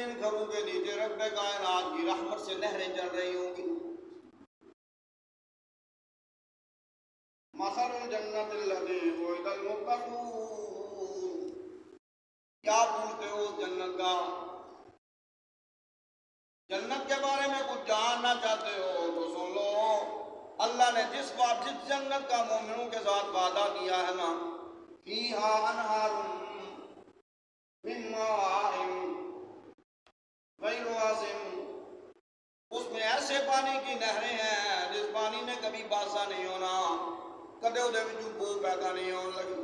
جن گھروں کے نیچے رب کائنات کی رحمت سے نہریں چل رہی ہوں گی. مثل الجنت الذی وعد المتقون. کیا پوچھتے ہو اس جنت کا؟ جنت کے بارے میں کچھ جاننا چاہتے ہو تو سن لو. اللہ نے جس جنت کا مومنوں کے ساتھ وعدہ کیا ہے نا، فیہا انہار من ماء غیر آسن، اس میں ایسے پانی کی نہریں ہیں جس پانی نے کبھی باسا نہیں ہونا، کدے وہ بو پیدا نہیں ہونے لگی.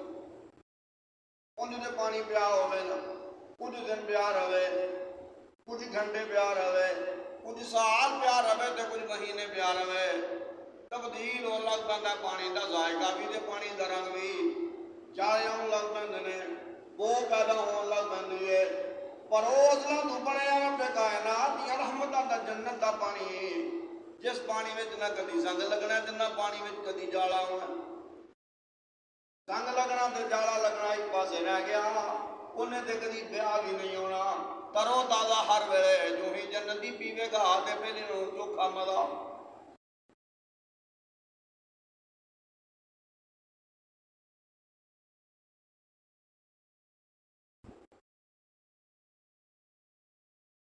انہیں تو پانی پیا ہوئے نا، کچھ دن پیا رہے، کچھ گھنٹے پیا رہے، کچھ سال پیا رہے تو کچھ مہینے پیا رہے. تبدیل ہو لگ پہ پانی کا ذائقہ بھی تے پانی کا رنگ بھی چائے آن لگ پہ، بو پیدا ہون لگ پی ہے. پر اس تو بنے رب کائنات یا رحمت دا جنت دا پانی، جس پانی میں نہ کدی سنگ لگنا تے نہ پانی میں کدی جالا ہونا. سنگ لگنا تے جالا لگنا ایک پاسے رہ گیا، انہیں تے کدی بیاہ بھی نہیں ہونا. ترو تازہ ہر ویلے جو ہی جنتی پیوے گا تے پہلے چوکھا مزہ